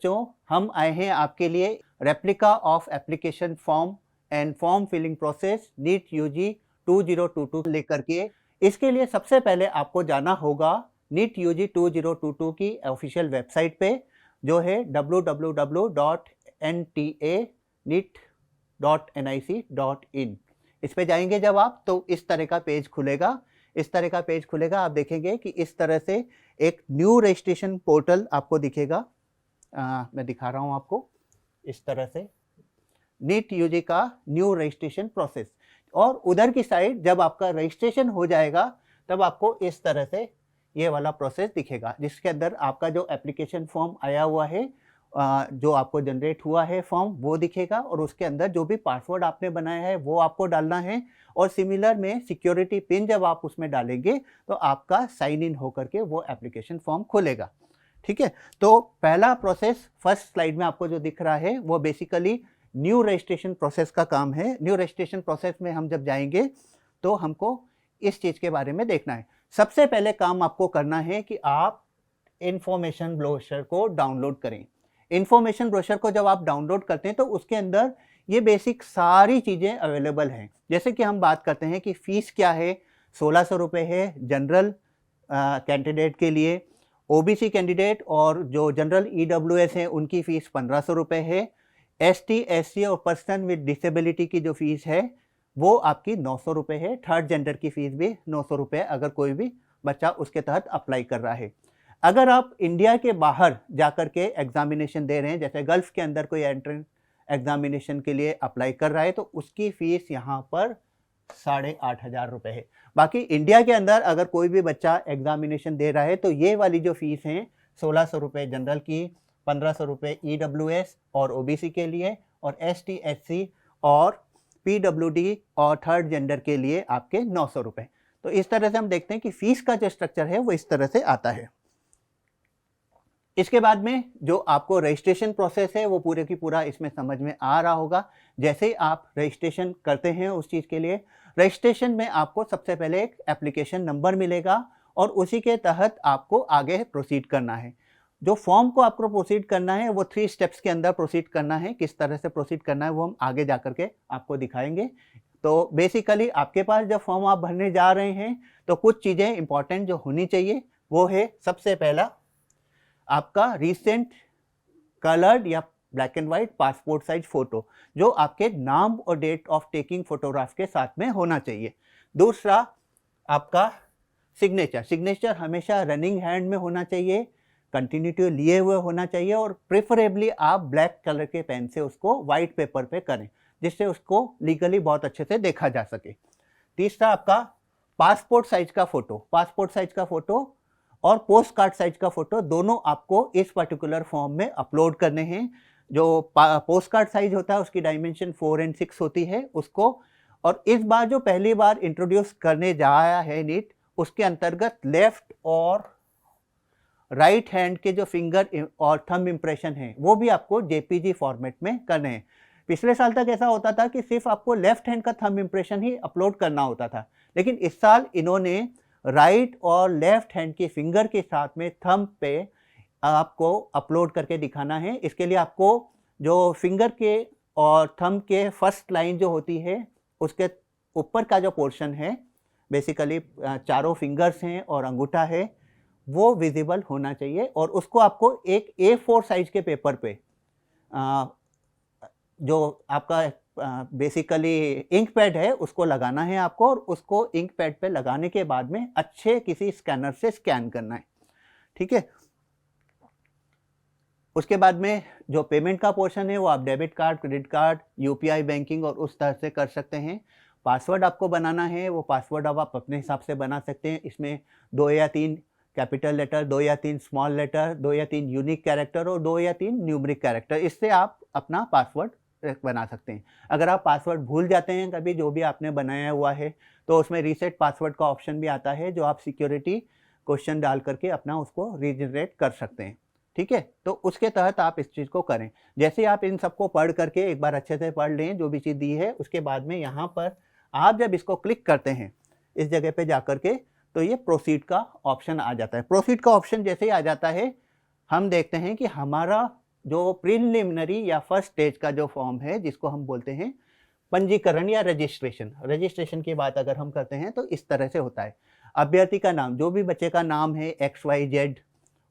बच्चों, हम आए हैं आपके लिए replica of application form and form filling process NEET UG 2022 लेकर के। इसके लिए सबसे पहले आपको जाना होगा नीट यूजी 2022 की ऑफिशियल वेबसाइट पे, जो है www.nta.neet.nic.in। इस पे जाएंगे जब आप, तो इस तरह का पेज खुलेगा। आप देखेंगे कि इस तरह से एक न्यू रजिस्ट्रेशन पोर्टल आपको दिखेगा। मैं दिखा रहा हूँ आपको, इस तरह से नीट यूजी का न्यू रजिस्ट्रेशन प्रोसेस। और उधर की साइड जब आपका रजिस्ट्रेशन हो जाएगा तब आपको इस तरह से ये वाला प्रोसेस दिखेगा, जिसके अंदर आपका जो एप्लीकेशन फॉर्म आया हुआ है, जो आपको जनरेट हुआ है फॉर्म, वो दिखेगा। और उसके अंदर जो भी पासवर्ड आपने बनाया है वो आपको डालना है। और सिमिलर में सिक्योरिटी पिन जब आप उसमें डालेंगे तो आपका साइन इन होकर के वो एप्लीकेशन फॉर्म खुलेगा। ठीक है, तो पहला प्रोसेस फर्स्ट स्लाइड में आपको जो दिख रहा है वो बेसिकली न्यू रजिस्ट्रेशन प्रोसेस का काम है। न्यू रजिस्ट्रेशन प्रोसेस में हम जब जाएंगे तो हमको इस चीज़ के बारे में देखना है। सबसे पहले काम आपको करना है कि आप इंफॉर्मेशन ब्रोशर को डाउनलोड करें। इंफॉर्मेशन ब्रोशर को जब आप डाउनलोड करते हैं तो उसके अंदर ये बेसिक सारी चीज़ें अवेलेबल हैं। जैसे कि हम बात करते हैं कि फ़ीस क्या है, 1600 रुपये है जनरल कैंडिडेट के लिए। ओबीसी कैंडिडेट और जो जनरल ईडब्ल्यूएस हैं उनकी फ़ीस 1500 रुपये है। एसटी, एससी और पर्सन विद डिसेबिलिटी की जो फ़ीस है वो आपकी 900 रुपये है। थर्ड जेंडर की फ़ीस भी 900 रुपये, अगर कोई भी बच्चा उसके तहत अप्लाई कर रहा है। अगर आप इंडिया के बाहर जाकर के एग्जामिनेशन दे रहे हैं, जैसे गल्फ़ के अंदर कोई एंट्रेंस एग्जामिनेशन के लिए अप्लाई कर रहा है, तो उसकी फ़ीस यहाँ पर 8,500 रुपये है। बाकी इंडिया के अंदर अगर कोई भी बच्चा एग्जामिनेशन दे रहा है तो ये वाली जो फ़ीस हैं 1600 रुपये जनरल की, 1500 रुपये ईडब्ल्यूएस और ओबीसी के लिए, और एसटी, एससी और पीडब्ल्यूडी और थर्ड जेंडर के लिए आपके 900 रुपये। तो इस तरह से हम देखते हैं कि फ़ीस का जो स्ट्रक्चर है वो इस तरह से आता है। इसके बाद में जो आपको रजिस्ट्रेशन प्रोसेस है वो पूरे की पूरा इसमें समझ में आ रहा होगा। जैसे ही आप रजिस्ट्रेशन करते हैं उस चीज़ के लिए, रजिस्ट्रेशन में आपको सबसे पहले एक एप्लीकेशन नंबर मिलेगा और उसी के तहत आपको आगे प्रोसीड करना है। जो फॉर्म को आपको प्रोसीड करना है वो 3 स्टेप्स के अंदर प्रोसीड करना है। किस तरह से प्रोसीड करना है वो हम आगे जा कर के आपको दिखाएंगे। तो बेसिकली आपके पास जब फॉर्म आप भरने जा रहे हैं तो कुछ चीज़ें इंपॉर्टेंट जो होनी चाहिए वो है, सबसे पहला आपका रिसेंट कलर्ड या black and white passport size photo, जो आपके नाम और डेट ऑफ टेकिंग फ़ोटोग्राफ के साथ में होना चाहिए। दूसरा आपका सिग्नेचर हमेशा रनिंग हैंड में होना चाहिए, कंटिन्यूटी लिए हुए होना चाहिए, और प्रेफरेबली आप ब्लैक कलर के पेन से उसको वाइट पेपर पे करें, जिससे उसको लीगली बहुत अच्छे से देखा जा सके। तीसरा आपका पासपोर्ट साइज का फ़ोटो और पोस्ट कार्ड साइज का फ़ोटो दोनों आपको इस पर्टिकुलर फॉर्म में अपलोड करने हैं। जो पोस्ट कार्ड साइज होता है उसकी डायमेंशन 4 और 6 होती है उसको। और इस बार जो पहली बार इंट्रोड्यूस करने जा रहा है नीट, उसके अंतर्गत लेफ्ट और राइट हैंड के जो फिंगर और थंब इम्प्रेशन हैं वो भी आपको जेपीजी फॉर्मेट में करने हैं। पिछले साल तक ऐसा होता था कि सिर्फ आपको लेफ्ट हैंड का थंब इम्प्रेशन ही अपलोड करना होता था, लेकिन इस साल इन्होंने राइट और लेफ्ट हैंड के फिंगर के साथ में थंब पे आपको अपलोड करके दिखाना है। इसके लिए आपको जो फिंगर के और थंब के फर्स्ट लाइन जो होती है उसके ऊपर का जो पोर्शन है, बेसिकली चारों फिंगर्स हैं और अंगूठा है, वो विजिबल होना चाहिए। और उसको आपको एक A4 साइज के पेपर पे जो आपका बेसिकली इंक पैड है उसको लगाना है आपको, और उसको इंक पैड पे लगाने के बाद में अच्छे किसी स्कैनर से स्कैन करना है। ठीक है, उसके बाद में जो पेमेंट का पोर्शन है वो आप debit card, credit card, UPI banking और उस तरह से कर सकते हैं। पासवर्ड आपको बनाना है, वो पासवर्ड अब आप अपने हिसाब से बना सकते हैं। इसमें 2 या 3 कैपिटल लेटर, 2 या 3 स्मॉल लेटर, 2 या 3 यूनिक कैरेक्टर और 2 या 3 न्यूमरिक कैरेक्टर, इससे आप अपना पासवर्ड बना सकते हैं। अगर आप पासवर्ड भूल जाते हैं कभी जो भी आपने बनाया हुआ है, तो उसमें रीसेट पासवर्ड का ऑप्शन भी आता है, जो आप सिक्योरिटी क्वेश्चन डाल करके अपना उसको रीजनरेट कर सकते हैं। ठीक है, तो उसके तहत आप इस चीज़ को करें। जैसे आप इन सबको पढ़ करके एक बार अच्छे से पढ़ लें जो भी चीज़ दी है, उसके बाद में यहाँ पर आप जब इसको क्लिक करते हैं इस जगह पे जा कर के, तो ये प्रोसीड का ऑप्शन आ जाता है। प्रोसीड का ऑप्शन जैसे ही आ जाता है, हम देखते हैं कि हमारा जो प्रीलिमिनरी या फर्स्ट स्टेज का जो फॉर्म है जिसको हम बोलते हैं पंजीकरण या रजिस्ट्रेशन। रजिस्ट्रेशन की बात अगर हम करते हैं तो इस तरह से होता है। अभ्यर्थी का नाम, जो भी बच्चे का नाम है XYZ,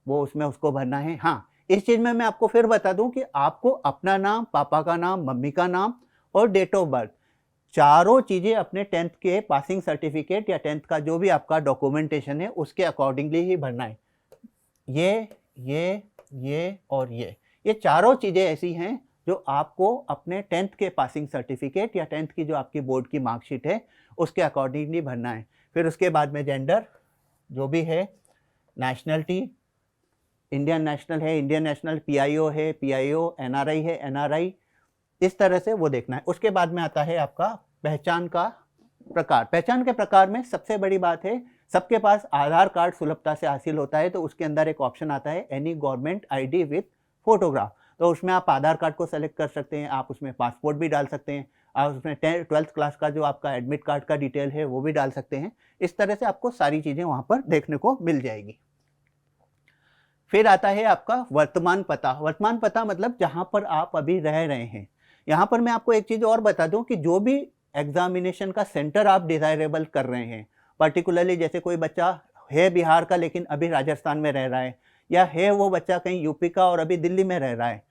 वो उसमें उसको भरना है। हाँ, इस चीज़ में मैं आपको फिर बता दूं कि आपको अपना नाम, पापा का नाम, मम्मी का नाम और डेट ऑफ बर्थ, चारों चीज़ें अपने 10th के पासिंग सर्टिफिकेट या 10th का जो भी आपका डॉक्यूमेंटेशन है उसके अकॉर्डिंगली ही भरना है। ये और ये चारों चीज़ें ऐसी हैं जो आपको अपने 10th के पासिंग सर्टिफिकेट या 10th की जो आपकी बोर्ड की मार्कशीट है उसके अकॉर्डिंगली भरना है। फिर उसके बाद में जेंडर जो भी है, नेशनलिटी इंडियन नेशनल है, इंडियन नेशनल, PIO है, PIO, NRI है, NRI, इस तरह से वो देखना है। उसके बाद में आता है आपका पहचान का प्रकार। पहचान के प्रकार में सबसे बड़ी बात है, सबके पास आधार कार्ड सुलभता से हासिल होता है, तो उसके अंदर एक ऑप्शन आता है any government ID with photograph. तो उसमें आप आधार कार्ड को सेलेक्ट कर सकते हैं, आप उसमें पासपोर्ट भी डाल सकते हैं, आप उसमें 12th क्लास का जो आपका एडमिट कार्ड का डिटेल है वो भी डाल सकते हैं। इस तरह से आपको सारी चीज़ें वहाँ पर देखने को मिल जाएगी। फिर आता है आपका वर्तमान पता। वर्तमान पता मतलब जहाँ पर आप अभी रह रहे हैं। यहाँ पर मैं आपको एक चीज़ और बता दूँ कि जो भी एग्जामिनेशन का सेंटर आप डिज़ायरेबल कर रहे हैं, पर्टिकुलरली जैसे कोई बच्चा है बिहार का लेकिन अभी राजस्थान में रह रहा है, या है वो बच्चा कहीं यूपी का और अभी दिल्ली में रह रहा है,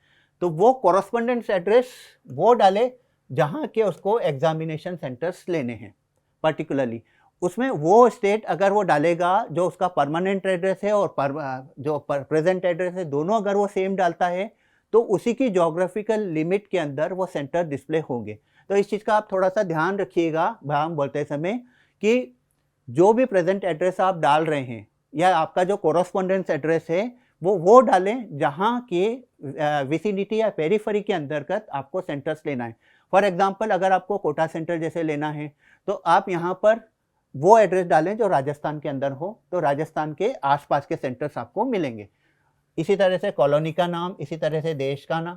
तो वो कॉरस्पॉन्डेंस एड्रेस वो डाले जहाँ के उसको एग्जामिनेशन सेंटर्स लेने हैं। पर्टिकुलरली उसमें वो स्टेट अगर वो डालेगा जो उसका परमानेंट एड्रेस है और जो प्रेजेंट एड्रेस है, दोनों अगर वो सेम डालता है तो उसी की जोग्राफिकल लिमिट के अंदर वो सेंटर डिस्प्ले होंगे। तो इस चीज़ का आप थोड़ा सा ध्यान रखिएगा हम बोलते समय कि जो भी प्रेजेंट एड्रेस आप डाल रहे हैं या आपका जो कोरस्पॉन्डेंस एड्रेस है वो डालें जहाँ के विसिनिटी या पेरीफरी के अंतर्गत आपको सेंटर्स लेना है। फॉर एग्जांपल अगर आपको कोटा सेंटर जैसे लेना है तो आप यहाँ पर वो एड्रेस डालें जो राजस्थान के अंदर हो, तो राजस्थान के आसपास के सेंटर्स आपको मिलेंगे। इसी तरह से कॉलोनी का नाम, इसी तरह से देश का नाम,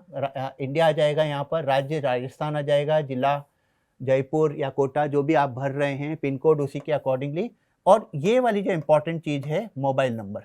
इंडिया आ जाएगा, यहाँ पर राज्य राजस्थान आ जाएगा, जिला जयपुर या कोटा जो भी आप भर रहे हैं, पिन कोड उसी के अकॉर्डिंगली। और ये वाली जो इम्पोर्टेंट चीज़ है मोबाइल नंबर।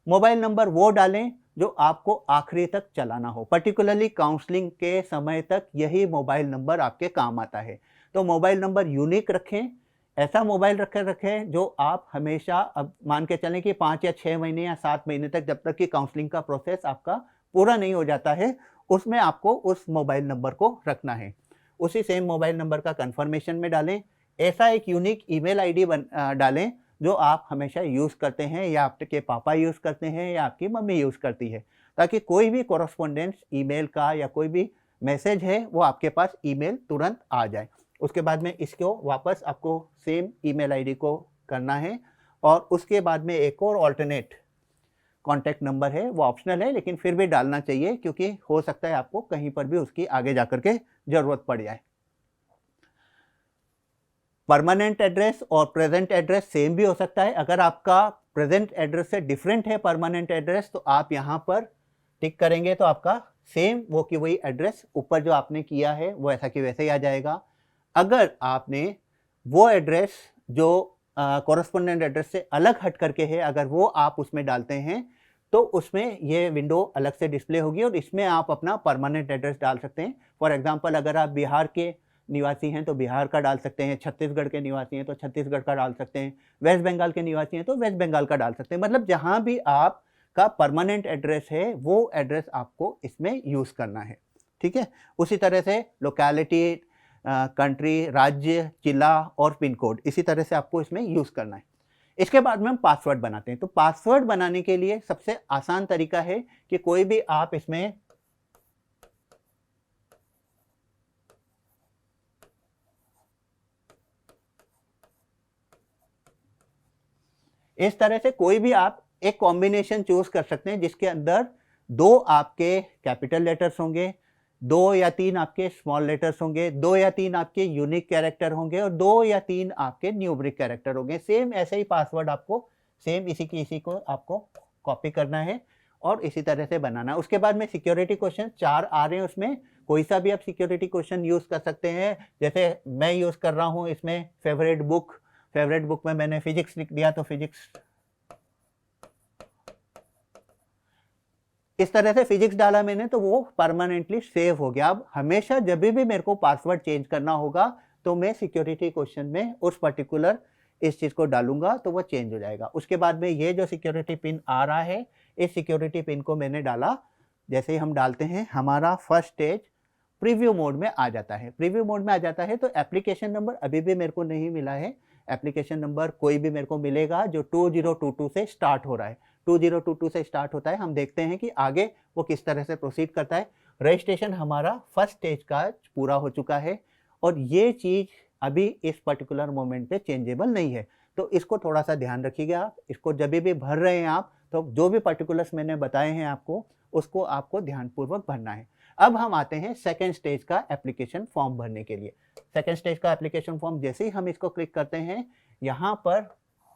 मोबाइल नंबर वो डालें जो आपको आखिरी तक चलाना हो, पर्टिकुलरली काउंसलिंग के समय तक यही मोबाइल नंबर आपके काम आता है। तो मोबाइल नंबर यूनिक रखें, ऐसा मोबाइल रखें जो आप हमेशा, अब मान के चलें कि 5 या 6 महीने या 7 महीने तक, जब तक कि काउंसलिंग का प्रोसेस आपका पूरा नहीं हो जाता है, उसमें आपको उस मोबाइल नंबर को रखना है। उसी सेम मोबाइल नंबर का कंफर्मेशन में डालें। ऐसा एक यूनिक ईमेल ID डालें जो आप हमेशा यूज़ करते हैं या आपके पापा यूज़ करते हैं या आपकी मम्मी यूज़ करती है, ताकि कोई भी कॉरस्पॉन्डेंस ईमेल का या कोई भी मैसेज है वो आपके पास ईमेल तुरंत आ जाए। उसके बाद में इसको वापस आपको सेम ईमेल ID को करना है, और उसके बाद में एक और ऑल्टरनेट कॉन्टैक्ट नंबर है, वो ऑप्शनल है लेकिन फिर भी डालना चाहिए क्योंकि हो सकता है आपको कहीं पर भी उसकी आगे जाकर के ज़रूरत पड़ जाए। परमानेंट एड्रेस और प्रेजेंट एड्रेस सेम भी हो सकता है। अगर आपका प्रेजेंट एड्रेस से डिफरेंट है परमानेंट एड्रेस, तो आप यहाँ पर टिक करेंगे तो आपका सेम वो कि वही एड्रेस ऊपर जो आपने किया है वो ऐसा कि वैसे ही आ जाएगा। अगर आपने वो एड्रेस जो कॉरस्पॉन्डेंट एड्रेस से अलग हट करके है, अगर वो आप उसमें डालते हैं तो उसमें ये विंडो अलग से डिस्प्ले होगी और इसमें आप अपना परमानेंट एड्रेस डाल सकते हैं। फॉर एग्जांपल अगर आप बिहार के निवासी हैं तो बिहार का डाल सकते हैं, छत्तीसगढ़ के निवासी हैं तो छत्तीसगढ़ का डाल सकते हैं, वेस्ट बंगाल के निवासी हैं तो वेस्ट बंगाल का डाल सकते हैं। मतलब जहाँ भी आपका परमानेंट एड्रेस है वो एड्रेस आपको इसमें यूज़ करना है। ठीक है। उसी तरह से लोकेलिटी, कंट्री, राज्य, जिला और पिन कोड, इसी तरह से आपको इसमें यूज़ करना है। इसके बाद में हम पासवर्ड बनाते हैं। तो पासवर्ड बनाने के लिए सबसे आसान तरीका है कि कोई भी आप इसमें इस तरह से कोई भी आप एक कॉम्बिनेशन चूज कर सकते हैं जिसके अंदर 2 आपके कैपिटल लेटर्स होंगे, 2 या 3 आपके स्मॉल लेटर्स होंगे, 2 या 3 आपके यूनिक कैरेक्टर होंगे और 2 या 3 आपके न्यूमरिक कैरेक्टर होंगे। सेम ऐसे ही पासवर्ड आपको सेम इसी को आपको कॉपी करना है और इसी तरह से बनाना है। उसके बाद में सिक्योरिटी क्वेश्चन 4 आ रहे हैं, उसमें कोई सा भी आप सिक्योरिटी क्वेश्चन यूज़ कर सकते हैं। जैसे मैं यूज़ कर रहा हूँ इसमें फेवरेट बुक में मैंने फिजिक्स लिख दिया तो फिजिक्स। इस तरह से फिजिक्स डाला मैंने तो वो परमानेंटली सेव हो गया। अब हमेशा जब भी मेरे को पासवर्ड चेंज करना होगा तो मैं सिक्योरिटी क्वेश्चन में उस पर्टिकुलर इस चीज़ को डालूंगा तो वो चेंज हो जाएगा। उसके बाद में ये जो सिक्योरिटी पिन आ रहा है, इस सिक्योरिटी पिन को मैंने डाला। जैसे ही हम डालते हैं हमारा फर्स्ट स्टेज प्रीव्यू मोड में आ जाता है। प्रीव्यू मोड में आ जाता है तो एप्लीकेशन नंबर अभी भी मेरे को नहीं मिला है। एप्लीकेशन नंबर कोई भी मेरे को मिलेगा जो 2022 से स्टार्ट हो रहा है। 2022 से स्टार्ट होता है। हम देखते हैं कि आगे वो किस तरह से प्रोसीड करता है। रजिस्ट्रेशन हमारा फर्स्ट स्टेज का पूरा हो चुका है और ये चीज़ अभी इस पर्टिकुलर मोमेंट पे चेंजेबल नहीं है। तो इसको थोड़ा सा ध्यान रखिएगा आप। इसको जब भी भर रहे हैं आप तो जो भी पर्टिकुलर्स मैंने बताए हैं आपको उसको आपको ध्यानपूर्वक भरना है। अब हम आते हैं सेकेंड स्टेज का एप्लीकेशन फॉर्म भरने के लिए। सेकेंड स्टेज का एप्लीकेशन फॉर्म जैसे ही हम इसको क्लिक करते हैं यहाँ पर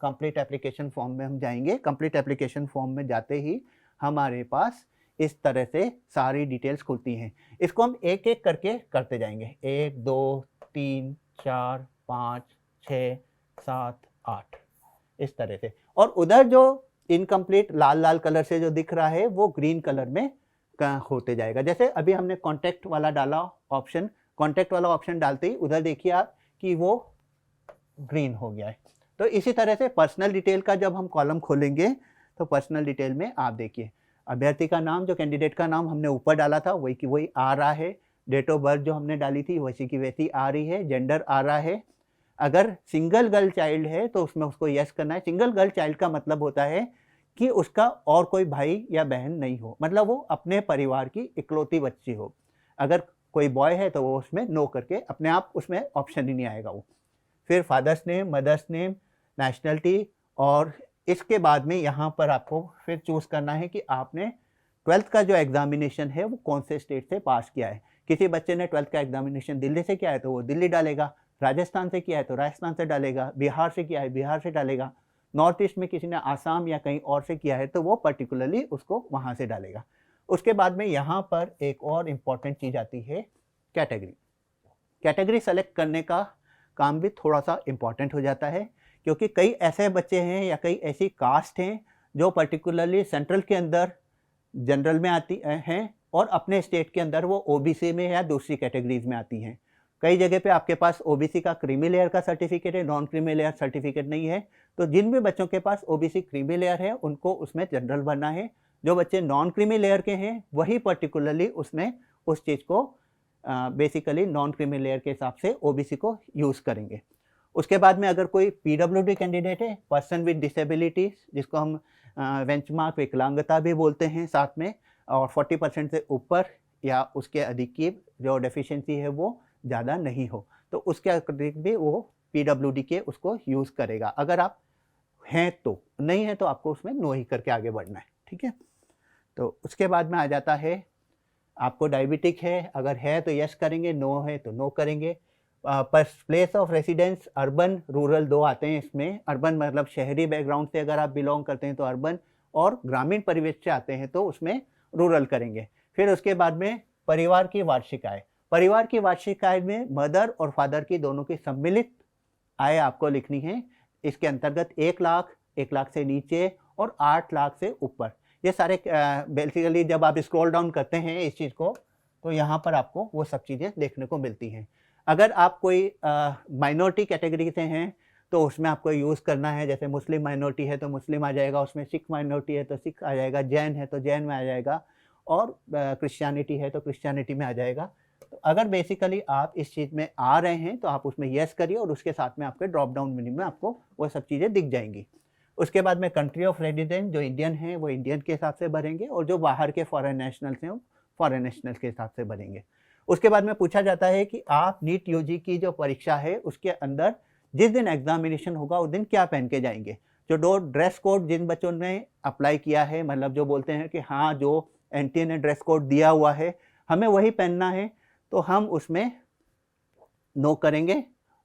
कंप्लीट एप्लीकेशन फॉर्म में हम जाएंगे। कंप्लीट एप्लीकेशन फॉर्म में जाते ही हमारे पास इस तरह से सारी डिटेल्स खुलती हैं। इसको हम एक एक करके करते जाएंगे। 1 2 3 4 5 6 7 8 इस तरह से। और उधर जो इनकम्प्लीट लाल लाल कलर से जो दिख रहा है वो ग्रीन कलर में होते जाएगा। जैसे अभी हमने कॉन्टैक्ट वाला डाला ऑप्शन, कॉन्टैक्ट वाला ऑप्शन डालते ही उधर देखिए आप कि वो ग्रीन हो गया है। तो इसी तरह से पर्सनल डिटेल का जब हम कॉलम खोलेंगे तो पर्सनल डिटेल में आप देखिए अभ्यर्थी का नाम, जो कैंडिडेट का नाम हमने ऊपर डाला था वही की वही आ रहा है। डेट ऑफ बर्थ जो हमने डाली थी वैसी की वैसी आ रही है। जेंडर आ रहा है। अगर सिंगल गर्ल चाइल्ड है तो उसमें उसको यस करना है। सिंगल गर्ल चाइल्ड का मतलब होता है कि उसका और कोई भाई या बहन नहीं हो, मतलब वो अपने परिवार की इकलौती बच्ची हो। अगर कोई बॉय है तो वो उसमें नो करके अपने आप उसमें ऑप्शन ही नहीं आएगा वो। फिर father's name, mother's name, nationality और इसके बाद में यहाँ पर आपको फिर चूज़ करना है कि आपने 12th का जो एग्जामिनेशन है वो कौन से स्टेट से पास किया है। किसी बच्चे ने 12th का एग्जामिनेशन दिल्ली से किया है तो वो दिल्ली डालेगा, राजस्थान से किया है तो राजस्थान से डालेगा, बिहार से किया है बिहार से डालेगा, नॉर्थ ईस्ट में किसी ने आसाम या कहीं और से किया है तो वो पर्टिकुलरली उसको वहाँ से डालेगा। उसके बाद में यहाँ पर एक और इम्पॉर्टेंट चीज़ आती है कैटेगरी। कैटेगरी सेलेक्ट करने का काम भी थोड़ा सा इम्पॉर्टेंट हो जाता है क्योंकि कई ऐसे बच्चे हैं या कई ऐसी कास्ट हैं जो पर्टिकुलरली सेंट्रल के अंदर जनरल में आती हैं और अपने स्टेट के अंदर वो ओबीसी में या दूसरी कैटेगरीज में आती हैं। कई जगह पे आपके पास ओबीसी का क्रीमी लेयर का सर्टिफिकेट है, नॉन क्रीमी लेयर सर्टिफिकेट नहीं है। तो जिन भी बच्चों के पास ओबीसी क्रीमी लेयर है उनको उसमें जनरल बनना है। जो बच्चे नॉन क्रीमी लेयर के हैं वही पर्टिकुलरली उसमें उस चीज़ को बेसिकली नॉन क्रीमी लेयर के हिसाब से ओबीसी को यूज़ करेंगे। उसके बाद में अगर कोई पीडब्ल्यूडी कैंडिडेट है, पर्सन विद डिसेबिलिटीज, जिसको हम बेंचमार्क विकलांगता भी बोलते हैं साथ में, और 40% से ऊपर या उसके अधिक की जो डेफिशिएंसी है वो ज़्यादा नहीं हो तो उसके अतिरिक्त भी वो पीडब्ल्यूडी के उसको यूज़ करेगा। अगर आप हैं तो, नहीं है तो आपको उसमें नो ही करके आगे बढ़ना है। ठीक है। तो उसके बाद में आ जाता है आपको डायबिटिक है, अगर है तो यस करेंगे, नो है तो नो करेंगे। Place of residence urban rural दो आते हैं इसमें। अर्बन मतलब शहरी बैकग्राउंड से अगर आप बिलोंग करते हैं तो अर्बन, और ग्रामीण परिवेश से आते हैं तो उसमें रूरल करेंगे। फिर उसके बाद में परिवार की वार्षिक आय। परिवार की वार्षिक आय में मदर और फादर की दोनों की सम्मिलित आय आपको लिखनी है। इसके अंतर्गत 1 लाख, 1 लाख से नीचे और 8 लाख से ऊपर, ये सारे बेसिकली जब आप स्क्रॉल डाउन करते हैं इस चीज़ को तो यहाँ पर आपको वो सब चीज़ें देखने को मिलती हैं। अगर आप कोई माइनॉरिटी कैटेगरी से हैं तो उसमें आपको यूज़ करना है। जैसे मुस्लिम माइनॉरिटी है तो मुस्लिम आ जाएगा उसमें, सिख माइनॉरिटी है तो सिख आ जाएगा, जैन है तो जैन में आ जाएगा, और क्रिश्चियनिटी है तो क्रिश्चियनिटी में आ जाएगा। तो अगर बेसिकली आप इस चीज़ में आ रहे हैं तो आप उसमें येस करिए और उसके साथ में आपके ड्रॉप डाउन मेन्यू में आपको वो सब चीज़ें दिख जाएंगी। उसके बाद में कंट्री ऑफ रेजिडेंस, जो इंडियन हैं वो इंडियन के हिसाब से भरेंगे और जो बाहर के फॉरेन नेशनल्स हैं वो फॉरेन नेशनल्स के हिसाब से भरेंगे। उसके बाद में पूछा जाता है कि आप नीट यूजी की जो परीक्षा है उसके अंदर जिस दिन एग्जामिनेशन होगा उस दिन क्या पहन के जाएंगे। जो दो ड्रेस कोड जिन बच्चों ने अप्लाई किया है, मतलब जो बोलते हैं कि हाँ जो एनटीए ने ड्रेस कोड दिया हुआ है हमें वही पहनना है, तो हम उसमें नो करेंगे।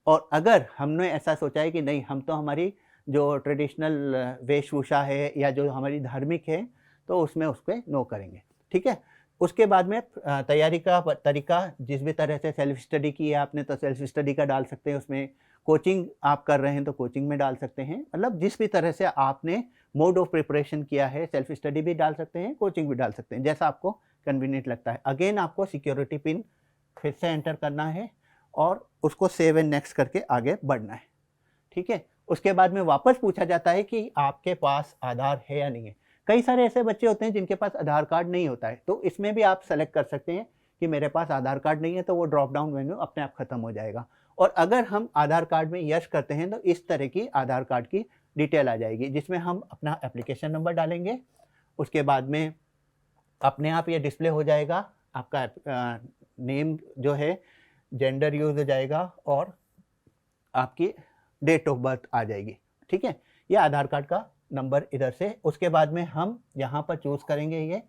और अगर हमने ऐसा सोचा है कि नहीं हम तो हमारी जो ट्रेडिशनल वेशभूषा है या जो हमारी धार्मिक है तो उसमें उस पर नो करेंगे। ठीक है। उसके बाद में तैयारी का तरीका, जिस भी तरह से सेल्फ स्टडी की है आपने तो सेल्फ स्टडी का डाल सकते हैं उसमें, कोचिंग आप कर रहे हैं तो कोचिंग में डाल सकते हैं, मतलब जिस भी तरह से आपने मोड ऑफ प्रिपरेशन किया है, सेल्फ स्टडी भी डाल सकते हैं, कोचिंग भी डाल सकते हैं, जैसा आपको कन्वीनियंट लगता है। अगेन आपको सिक्योरिटी पिन फिर से एंटर करना है और उसको सेव एंड नेक्स्ट करके आगे बढ़ना है, ठीक है। उसके बाद में वापस पूछा जाता है कि आपके पास आधार है या नहीं है। कई सारे ऐसे बच्चे होते हैं जिनके पास आधार कार्ड नहीं होता है, तो इसमें भी आप सेलेक्ट कर सकते हैं कि मेरे पास आधार कार्ड नहीं है, तो वो ड्रॉप डाउन मेन्यू अपने आप खत्म हो जाएगा। और अगर हम आधार कार्ड में यस करते हैं तो इस तरह की आधार कार्ड की डिटेल आ जाएगी, जिसमें हम अपना एप्लीकेशन नंबर डालेंगे। उसके बाद में अपने आप ये डिस्प्ले हो जाएगा, आपका नेम जो है जेंडर यूज हो जाएगा और आपकी डेट ऑफ बर्थ आ जाएगी, ठीक है। ये आधार कार्ड का नंबर इधर से। उसके बाद में हम यहाँ पर चूज़ करेंगे ये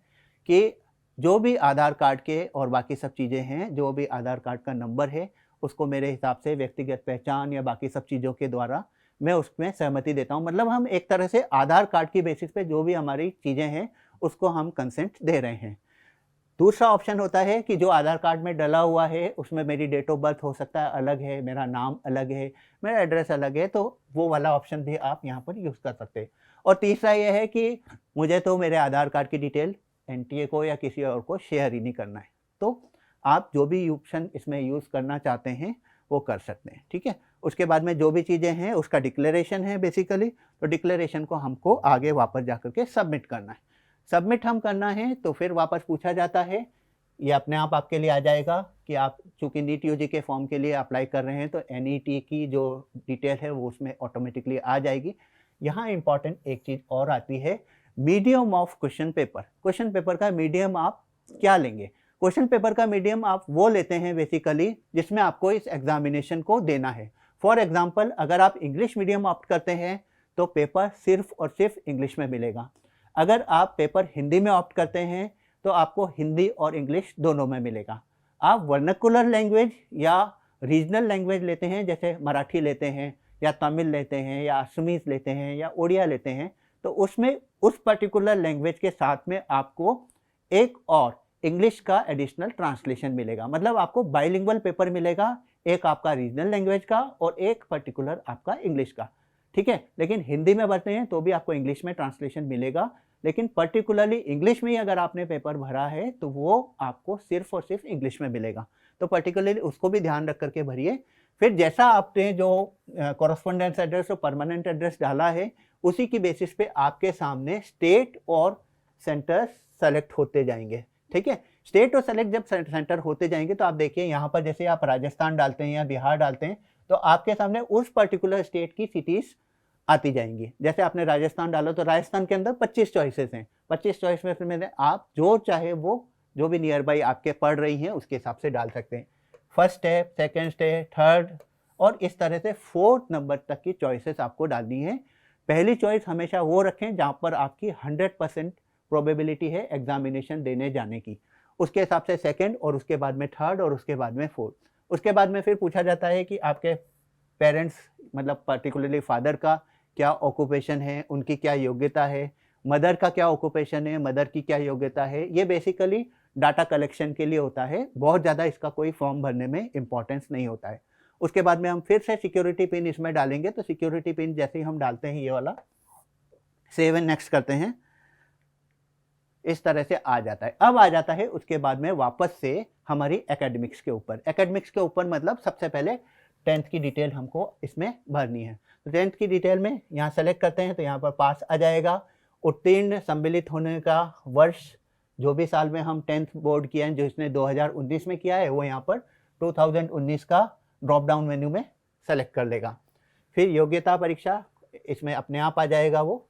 कि जो भी आधार कार्ड के और बाकी सब चीज़ें हैं, जो भी आधार कार्ड का नंबर है उसको मेरे हिसाब से व्यक्तिगत पहचान या बाकी सब चीज़ों के द्वारा मैं उसमें सहमति देता हूँ। मतलब हम एक तरह से आधार कार्ड की बेसिस पे जो भी हमारी चीज़ें हैं उसको हम कंसेंट दे रहे हैं। दूसरा ऑप्शन होता है कि जो आधार कार्ड में डला हुआ है उसमें मेरी डेट ऑफ बर्थ हो सकता है अलग है, मेरा नाम अलग है, मेरा एड्रेस अलग है, तो वो वाला ऑप्शन भी आप यहाँ पर यूज़ कर सकते हैं। और तीसरा ये है कि मुझे तो मेरे आधार कार्ड की डिटेल एनटीए को या किसी और को शेयर ही नहीं करना है, तो आप जो भी ऑप्शन इसमें यूज़ करना चाहते हैं वो कर सकते हैं, ठीक है। उसके बाद में जो भी चीज़ें हैं उसका डिक्लेरेशन है बेसिकली, तो डिक्लेरेशन को हमको आगे वापस जा करके सबमिट करना है। सबमिट हम करना है तो फिर वापस पूछा जाता है, ये अपने आप आपके लिए आ जाएगा कि आप चूँकि नीट यूजी के फॉर्म के लिए अप्लाई कर रहे हैं तो एनईटी की जो डिटेल है वो उसमें ऑटोमेटिकली आ जाएगी। यहाँ इंपॉर्टेंट एक चीज़ और आती है, medium of question paper. Question paper का मीडियम आप क्या लेंगे? क्वेश्चन पेपर का मीडियम आप वो लेते हैं बेसिकली जिसमें आपको इस एग्जामिनेशन को देना है। फॉर एग्जाम्पल अगर आप इंग्लिश मीडियम ऑप्ट करते हैं तो पेपर सिर्फ और सिर्फ इंग्लिश में मिलेगा। अगर आप पेपर हिंदी में ऑप्ट करते हैं तो आपको हिंदी और इंग्लिश दोनों में मिलेगा। आप वर्नाकुलर लैंग्वेज या रीजनल लैंग्वेज लेते हैं, जैसे मराठी लेते हैं या तमिल लेते हैं या असमीज लेते हैं या उड़िया लेते हैं, तो उसमें उस पर्टिकुलर लैंग्वेज के साथ में आपको एक और इंग्लिश का एडिशनल ट्रांसलेशन मिलेगा। मतलब आपको बाइलिंगुअल पेपर मिलेगा, एक आपका रीजनल लैंग्वेज का और एक पर्टिकुलर आपका इंग्लिश का, ठीक है। लेकिन हिंदी में भरते हैं तो भी आपको इंग्लिश में ट्रांसलेशन मिलेगा, लेकिन पर्टिकुलरली इंग्लिश में ही अगर आपने पेपर भरा है तो वो आपको सिर्फ और सिर्फ इंग्लिश में मिलेगा। तो पर्टिकुलरली उसको भी ध्यान रख करके भरिए। फिर जैसा आपने जो कॉरेस्पॉन्डेंस एड्रेस और परमानेंट एड्रेस डाला है उसी की बेसिस पे आपके सामने स्टेट और सेंटर सेलेक्ट होते जाएंगे, ठीक है। स्टेट और सेलेक्ट जब सेंटर होते जाएंगे तो आप देखिए यहाँ पर जैसे आप राजस्थान डालते हैं या बिहार डालते हैं तो आपके सामने उस पर्टिकुलर स्टेट की सिटीज़ आती जाएंगी। जैसे आपने राजस्थान डाला तो राजस्थान के अंदर 25 चॉइसेस हैं, 25 चॉइस में फिर मैंने आप जो चाहे वो जो भी नियर बाई आपके पढ़ रही हैं उसके हिसाब से डाल सकते हैं। First step, second step, third और इस तरह से 4th नंबर तक की चॉइसेस आपको डालनी है। पहली चॉइस हमेशा वो रखें जहाँ पर आपकी 100% प्रोबेबिलिटी है एग्जामिनेशन देने जाने की, उसके हिसाब से सेकंड और उसके बाद में थर्ड और उसके बाद में फोर्थ। उसके बाद में फिर पूछा जाता है कि आपके पेरेंट्स मतलब पर्टिकुलरली फादर का क्या ऑक्यूपेशन है, उनकी क्या योग्यता है, मदर का क्या ऑक्यूपेशन है, मदर की क्या योग्यता है। ये बेसिकली डाटा कलेक्शन के लिए होता है, बहुत ज़्यादा इसका कोई फॉर्म भरने में इंपॉर्टेंस नहीं होता है। उसके बाद में हम फिर से सिक्योरिटी पिन इसमें डालेंगे, तो सिक्योरिटी पिन जैसे ही हम डालते हैं ये वाला सेव एंड नेक्स्ट करते हैं, इस तरह से आ जाता है। अब आ जाता है उसके बाद में वापस से हमारी एकेडमिक्स के ऊपर। एकेडमिक्स के ऊपर मतलब सबसे पहले 10th की डिटेल हमको इसमें भरनी है। तो 10th की डिटेल में यहाँ सेलेक्ट करते हैं तो यहाँ पर पास आ जाएगा। उत्तीर्ण सम्मिलित होने का वर्ष, जो भी साल में हम 10th बोर्ड किया है, जो इसने 2019 में किया है वो यहाँ पर 2019 का ड्रॉप डाउन मेन्यू में सेलेक्ट कर लेगा। फिर योग्यता परीक्षा इसमें अपने आप आ जाएगा वो,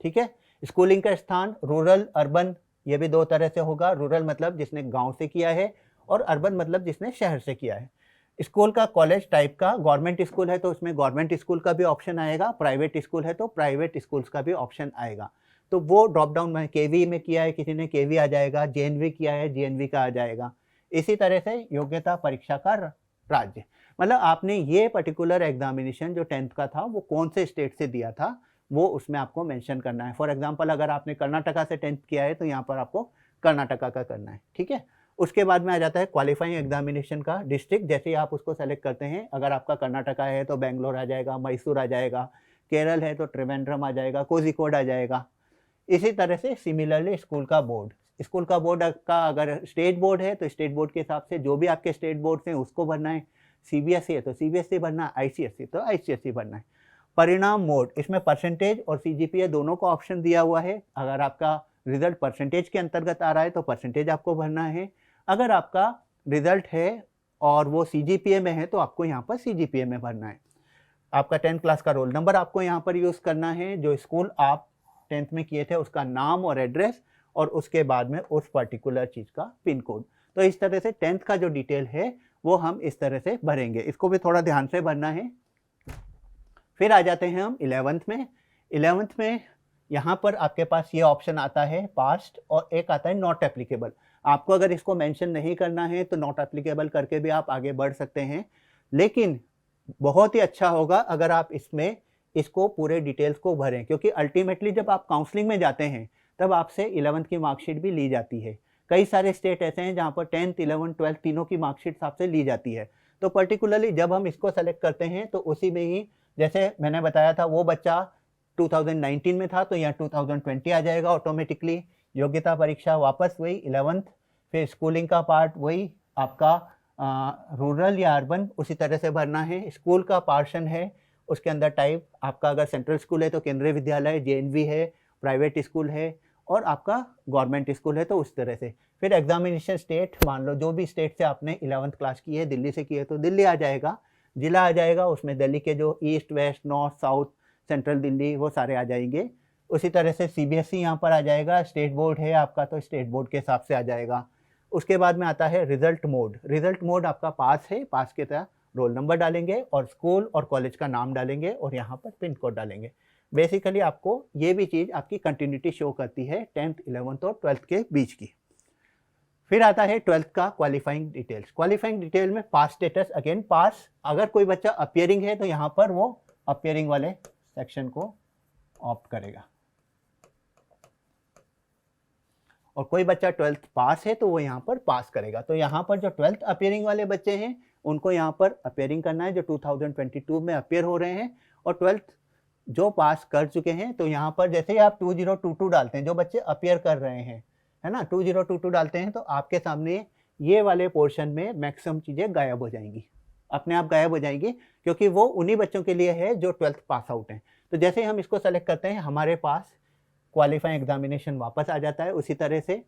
ठीक है। स्कूलिंग का स्थान रूरल अर्बन, ये भी दो तरह से होगा। रूरल मतलब जिसने गांव से किया है और अर्बन मतलब जिसने शहर से किया है। स्कूल का कॉलेज टाइप का, गवर्नमेंट स्कूल है तो उसमें गवर्नमेंट स्कूल का भी ऑप्शन आएगा, प्राइवेट स्कूल है तो प्राइवेट स्कूल्स का भी ऑप्शन आएगा। तो वो ड्रॉप डाउन में केवी में किया है किसी ने, केवी आ जाएगा, जेएनवी किया है जेएनवी का आ जाएगा। इसी तरह से योग्यता परीक्षा का राज्य, मतलब आपने ये पर्टिकुलर एग्जामिनेशन जो 10th का था वो कौन से स्टेट से दिया था वो उसमें आपको मेंशन करना है। फॉर एग्जांपल अगर आपने कर्नाटका से 10th किया है तो यहाँ पर आपको कर्नाटका का करना है, ठीक है। उसके बाद में आ जाता है क्वालिफाइंग एग्जामिनेशन का डिस्ट्रिक्ट। जैसे ही आप उसको सेलेक्ट करते हैं, अगर आपका कर्नाटका है तो बेंगलोर आ जाएगा, मैसूर आ जाएगा, केरल है तो त्रिवेंद्रम आ जाएगा, कोझिकोड आ जाएगा। इसी तरह से सिमिलरली स्कूल का बोर्ड का अगर स्टेट बोर्ड है तो स्टेट बोर्ड के हिसाब से जो भी आपके स्टेट बोर्ड हैं उसको भरना है, सीबीएसई है तो सीबीएसई भरना है, आईसीएसई तो आईसीएसई भरना है। परिणाम मोड, इसमें परसेंटेज और सीजीपीए दोनों का ऑप्शन दिया हुआ है। अगर आपका रिजल्ट परसेंटेज के अंतर्गत आ रहा है तो परसेंटेज आपको भरना है, अगर आपका रिजल्ट है और वो सीजीपीए में है तो आपको यहाँ पर सीजीपीए में भरना है। आपका 10th क्लास का रोल नंबर आपको यहाँ पर यूज़ करना है, जो स्कूल आप 10th में किए थे उसका नाम और एड्रेस, और उसके बाद में उस पर्टिकुलर चीज़ का पिन कोड। तो इस तरह से 10th का जो डिटेल है वो हम इस तरह से भरेंगे, इसको भी थोड़ा ध्यान से भरना है। फिर आ जाते हैं हम 11th में। 11th में यहाँ पर आपके पास ये ऑप्शन आता है पास्ट, और एक आता है नॉट एप्लीकेबल। आपको अगर इसको मेंशन नहीं करना है तो नॉट एप्लीकेबल करके भी आप आगे बढ़ सकते हैं, लेकिन बहुत ही अच्छा होगा अगर आप इसको पूरे डिटेल्स को भरें, क्योंकि अल्टीमेटली जब आप काउंसलिंग में जाते हैं तब आपसे 11th की मार्कशीट भी ली जाती है। कई सारे स्टेट ऐसे हैं जहाँ पर 10th, 11th, 12th तीनों की मार्कशीट आपसे ली जाती है। तो पर्टिकुलरली जब हम इसको सेलेक्ट करते हैं तो उसी में ही, जैसे मैंने बताया था वो बच्चा 2019 में था तो यहाँ 2020 आ जाएगा ऑटोमेटिकली। योग्यता परीक्षा वापस वही 11th, फिर स्कूलिंग का पार्ट वही आपका रूरल या अर्बन उसी तरह से भरना है। स्कूल का पार्शन है, उसके अंदर टाइप आपका अगर सेंट्रल स्कूल है तो केंद्रीय विद्यालय, जेएनवी है, प्राइवेट स्कूल है, और आपका गवर्नमेंट स्कूल है तो उस तरह से। फिर एग्जामिनेशन स्टेट, मान लो जो भी स्टेट से आपने 11th क्लास की है, दिल्ली से की है तो दिल्ली आ जाएगा, जिला आ जाएगा, उसमें दिल्ली के जो east, west, north, south, central Delhi वो सारे आ जाएंगे। उसी तरह से सीबीएसई यहाँ पर आ जाएगा, स्टेट बोर्ड है आपका तो स्टेट बोर्ड के हिसाब से आ जाएगा। उसके बाद में आता है रिजल्ट मोड। रिजल्ट मोड आपका पास है, पास के तरह रोल नंबर डालेंगे और स्कूल और कॉलेज का नाम डालेंगे और यहाँ पर पिन कोड डालेंगे। बेसिकली आपको ये भी चीज़ आपकी कंटिन्यूटी शो करती है 10th, 11th और 12th के बीच की। फिर आता है 12th का क्वालिफाइंग डिटेल्स। क्वालिफाइंग डिटेल में पास स्टेटस, अगेन पास। अगर कोई बच्चा अपियरिंग है तो यहाँ पर वो अपियरिंग वाले सेक्शन को ऑप्ट करेगा, और कोई बच्चा 12th पास है तो वो यहाँ पर पास करेगा। तो यहाँ पर जो 12th अपियरिंग वाले बच्चे हैं उनको यहाँ पर अपियरिंग करना है, जो 2022 में अपियर हो रहे हैं, और 12th जो पास कर चुके हैं तो यहाँ पर जैसे ही आप 2022 डालते हैं, जो बच्चे अपियर कर रहे हैं, है ना, 2022 डालते हैं तो आपके सामने ये वाले पोर्शन में मैक्सिमम चीज़ें गायब हो जाएंगी, अपने आप गायब हो जाएंगी, क्योंकि वो उन्हीं बच्चों के लिए है जो 12th पास आउट हैं। तो जैसे ही हम इसको सेलेक्ट करते हैं हमारे पास क्वालिफाइंग एग्जामिनेशन वापस आ जाता है। उसी तरह से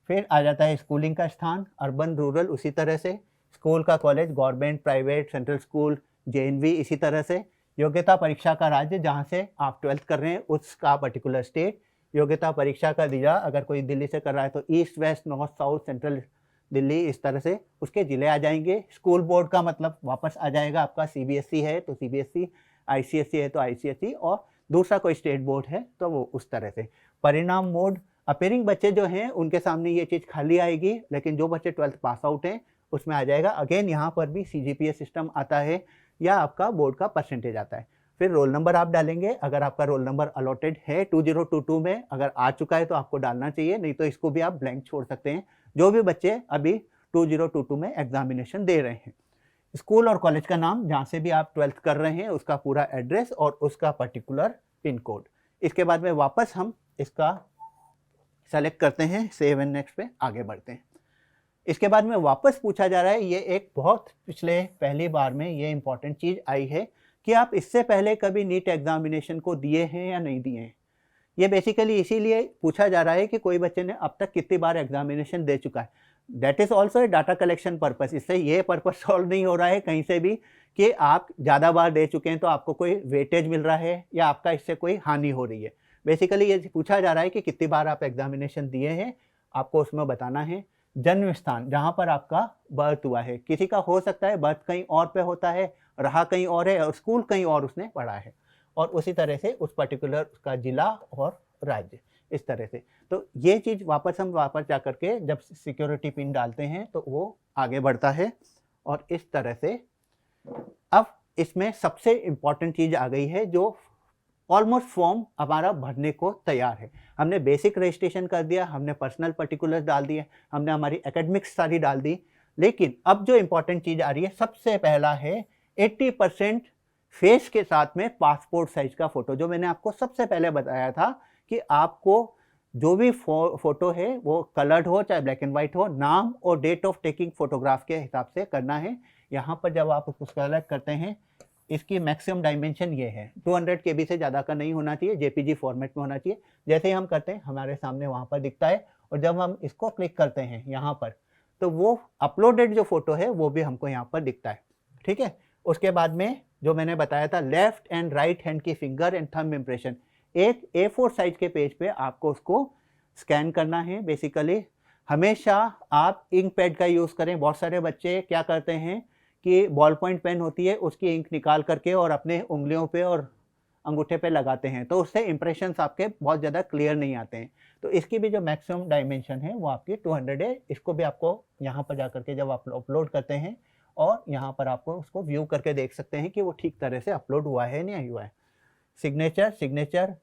फिर आ जाता है स्कूलिंग का स्थान, अर्बन, रूरल, उसी तरह से स्कूल का college, government, private, central school, JNV, इसी तरह से योग्यता परीक्षा का राज्य जहाँ से आप 12th कर रहे हैं उसका पर्टिकुलर स्टेट, योग्यता परीक्षा का जिला, अगर कोई दिल्ली से कर रहा है तो east, west, north, south, central Delhi, इस तरह से उसके ज़िले आ जाएंगे। स्कूल बोर्ड का मतलब वापस आ जाएगा आपका, सीबीएसई है तो सीबीएसई, आईसीएसई है तो आईसीएसई, और दूसरा कोई स्टेट बोर्ड है तो वो उस तरह से। परिणाम मोड, अपेयरिंग बच्चे जो हैं उनके सामने ये चीज़ खाली आएगी, लेकिन जो बच्चे 12th पास आउट हैं उसमें आ जाएगा। अगेन यहाँ पर भी सीजीपीए सिस्टम आता है या आपका बोर्ड का परसेंटेज आता है। फिर रोल नंबर आप डालेंगे, अगर आपका रोल नंबर अलॉटेड है 2022 में, अगर आ चुका है तो आपको डालना चाहिए, नहीं तो इसको भी आप ब्लैंक छोड़ सकते हैं, जो भी बच्चे अभी 2022 में एग्जामिनेशन दे रहे हैं। स्कूल और कॉलेज का नाम, जहाँ से भी आप 12th कर रहे हैं उसका पूरा एड्रेस और उसका पर्टिकुलर पिन कोड। इसके बाद में वापस हम इसका सेलेक्ट करते हैं, सेव एंड नेक्स्ट पे आगे बढ़ते हैं। इसके बाद में वापस पूछा जा रहा है, ये एक बहुत पहली बार में ये इंपॉर्टेंट चीज़ आई है कि आप इससे पहले कभी नीट एग्जामिनेशन को दिए हैं या नहीं दिए हैं। ये बेसिकली इसीलिए पूछा जा रहा है कि कोई बच्चे ने अब तक कितनी बार एग्जामिनेशन दे चुका है। That is also a data collection purpose. इससे ये पर्पस सॉल्व नहीं हो रहा है कहीं से भी कि आप ज़्यादा बार दे चुके हैं तो आपको कोई वेटेज मिल रहा है या आपका इससे कोई हानि हो रही है। बेसिकली ये पूछा जा रहा है कि कितनी बार आप एग्जामिनेशन दिए हैं, आपको उसमें बताना है। जन्म स्थान, जहाँ पर आपका बर्थ हुआ है, किसी का हो सकता है बर्थ कहीं और पे होता है, रहा कहीं और है, और स्कूल कहीं और उसने पढ़ा है, और उसी तरह से उस पर्टिकुलर उसका जिला और राज्य, इस तरह से। तो ये चीज़ वापस जा कर के जब सिक्योरिटी पिन डालते हैं तो वो आगे बढ़ता है, और इस तरह से अब इसमें सबसे इम्पॉर्टेंट चीज़ आ गई है, जो ऑलमोस्ट फॉर्म हमारा भरने को तैयार है। हमने बेसिक रजिस्ट्रेशन कर दिया, हमने पर्सनल पर्टिकुलर्स डाल दिए, हमने हमारी एकेडमिक्स सारी डाल दी, लेकिन अब जो इम्पॉर्टेंट चीज़ आ रही है, सबसे पहला है 80% फेस के साथ में पासपोर्ट साइज का फ़ोटो, जो मैंने आपको सबसे पहले बताया था कि आपको जो भी फ़ोटो है वो कलर्ड हो चाहे ब्लैक एंड वाइट हो, नाम और डेट ऑफ टेकिंग फ़ोटोग्राफ के हिसाब से करना है। यहाँ पर जब आप उसको सेलेक्ट करते हैं, इसकी मैक्सिमम डायमेंशन ये है, 200 KB से ज़्यादा का नहीं होना चाहिए, JPG फॉर्मेट में होना चाहिए। जैसे ही हम करते हैं हमारे सामने वहाँ पर दिखता है, और जब हम इसको क्लिक करते हैं यहाँ पर, तो वो अपलोडेड जो फ़ोटो है वो भी हमको यहाँ पर दिखता है। ठीक है, उसके बाद में जो मैंने बताया था लेफ़्ट एंड राइट हैंड की फिंगर एंड थंब इम्प्रेशन, एक A4 साइज के पेज पे आपको उसको स्कैन करना है। बेसिकली हमेशा आप इंक पैड का यूज़ करें। बहुत सारे बच्चे क्या करते हैं कि बॉल पॉइंट पेन होती है उसकी इंक निकाल करके और अपने उंगलियों पे और अंगूठे पे लगाते हैं, तो उससे इंप्रेशंस आपके बहुत ज़्यादा क्लियर नहीं आते हैं। तो इसकी भी जो मैक्सिमम डायमेंशन है वो आपकी 200 है। इसको भी आपको यहाँ पर जा करके जब आप अपलोड करते हैं और यहाँ पर आपको उसको व्यू करके देख सकते हैं कि वो ठीक तरह से अपलोड हुआ है नहीं हुआ है। सिग्नेचर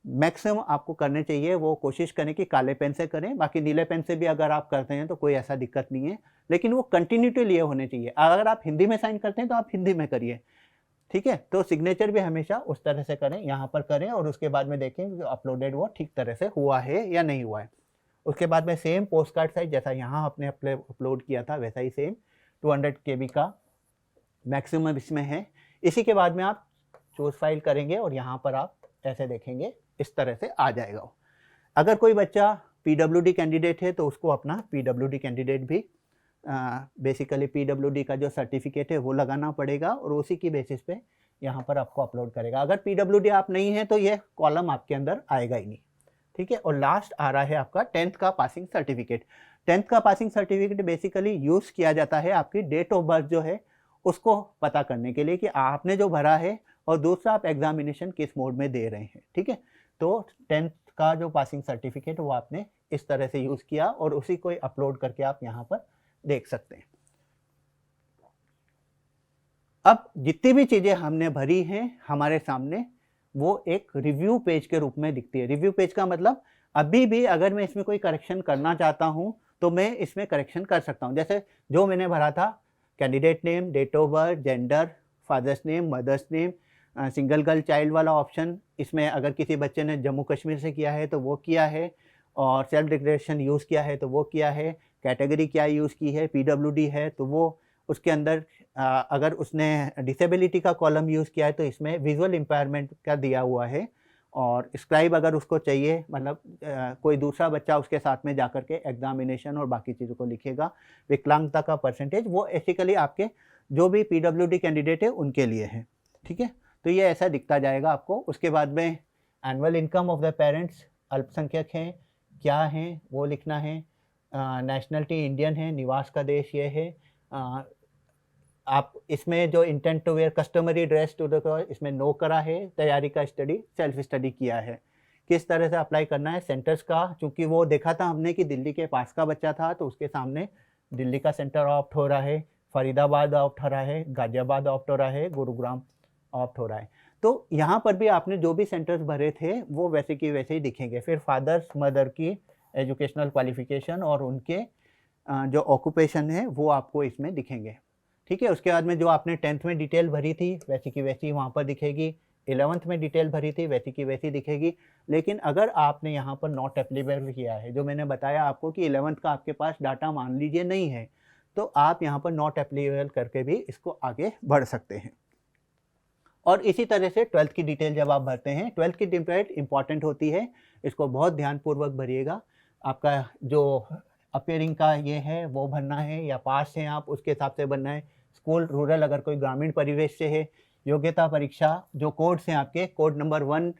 मैक्सिमम आपको करने चाहिए, वो कोशिश करें कि काले पेन से करें, बाकी नीले पेन से भी अगर आप करते हैं तो कोई ऐसा दिक्कत नहीं है, लेकिन वो कंटिन्यूटी लिए होने चाहिए। अगर आप हिंदी में साइन करते हैं तो आप हिंदी में करिए, ठीक है। तो सिग्नेचर भी हमेशा उस तरह से करें, यहाँ पर करें और उसके बाद में देखें कि अपलोडेड वो ठीक तरह से हुआ है या नहीं हुआ है। उसके बाद में सेम पोस्ट कार्ड साइज जैसा यहाँ आपने अपलोड किया था वैसा ही सेम 200 KB का मैक्सिमम इसमें है। इसी के बाद में आप चूज फाइल करेंगे और यहाँ पर आप ऐसे देखेंगे इस तरह से आ जाएगा। अगर कोई बच्चा PWD कैंडिडेट है तो उसको अपना PWD कैंडिडेट भी बेसिकली PWD का जो सर्टिफिकेट है वो लगाना पड़ेगा और उसी की बेसिस पे यहाँ पर आपको अपलोड करेगा। अगर PWD आप नहीं है तो ये कॉलम आपके अंदर आएगा ही नहीं, ठीक है। और लास्ट आ रहा है आपका 10th का पासिंग सर्टिफिकेट। 10th का पासिंग सर्टिफिकेट बेसिकली यूज़ किया जाता है आपकी डेट ऑफ बर्थ जो है उसको पता करने के लिए कि आपने जो भरा है, और दूसरा आप एग्जामिनेशन किस मोड में दे रहे हैं, ठीक है। तो 10th का जो पासिंग सर्टिफिकेट वो आपने इस तरह से यूज़ किया और उसी को अपलोड करके आप यहाँ पर देख सकते हैं। अब जितनी भी चीज़ें हमने भरी हैं हमारे सामने वो एक रिव्यू पेज के रूप में दिखती है। रिव्यू पेज का मतलब अभी भी अगर मैं इसमें कोई करेक्शन करना चाहता हूँ तो मैं इसमें करेक्शन कर सकता हूँ। जैसे जो मैंने भरा था candidate name, date of birth, gender, father's name, mother's name, single girl child वाला ऑप्शन, इसमें अगर किसी बच्चे ने जम्मू कश्मीर से किया है तो वो किया है, और सेल्फ डिक्लेरेशन यूज़ किया है तो वो किया है, कैटेगरी क्या यूज़ की है, PWD है तो वो, उसके अंदर अगर उसने डिसेबिलिटी का कॉलम यूज़ किया है तो इसमें विजुअल इम्पायरमेंट का दिया हुआ है, और स्क्राइब अगर उसको चाहिए मतलब कोई दूसरा बच्चा उसके साथ में जाकर के एग्जामिनेशन और बाकी चीज़ों को लिखेगा। विकलांगता का परसेंटेज वो बेसिकली आपके जो भी PWD कैंडिडेट है उनके लिए है, ठीक है। तो ये ऐसा दिखता जाएगा आपको। उसके बाद में annual income of the parents, अल्पसंख्यक हैं क्या हैं वो लिखना है, नेशनलिटी इंडियन है, निवास का देश ये है, आप इसमें जो intent to wear customary dress to the, इसमें नो करा है, तैयारी का स्टडी, सेल्फ स्टडी किया है। किस तरह से अप्लाई करना है सेंटर्स का, चूँकि वो देखा था हमने कि दिल्ली के पास का बच्चा था तो उसके सामने दिल्ली का सेंटर ऑप्ट हो रहा है, फरीदाबाद ऑप्ट हो रहा है, गाजियाबाद ऑप्ट हो रहा है, गुरुग्राम ऑप्ट हो रहा है। तो यहाँ पर भी आपने जो भी सेंटर्स भरे थे वो वैसे की वैसे ही दिखेंगे। फिर फादर्स मदर की एजुकेशनल क्वालिफिकेशन और उनके जो ऑक्यूपेशन है वो आपको इसमें दिखेंगे, ठीक है। उसके बाद में जो आपने 10th में डिटेल भरी थी वैसी की वैसी वहाँ पर दिखेगी, 11th में डिटेल भरी थी वैसी की वैसी दिखेगी। लेकिन अगर आपने यहाँ पर नॉट एप्लीकेबल किया है, जो मैंने बताया आपको कि 11th का आपके पास डाटा मान लीजिए नहीं है, तो आप यहाँ पर नॉट एप्लीकेबल करके भी इसको आगे बढ़ सकते हैं। और इसी तरह से 12th की डिटेल जब आप भरते हैं, 12th की डिटेल इंपॉर्टेंट होती है, इसको बहुत ध्यानपूर्वक भरिएगा। आपका जो अपीयरिंग का ये है वो भरना है, या पास हैं आप उसके हिसाब से भरना है। स्कूल रूरल अगर कोई ग्रामीण परिवेश से है, योग्यता परीक्षा जो कोड्स हैं आपके, कोड नंबर 1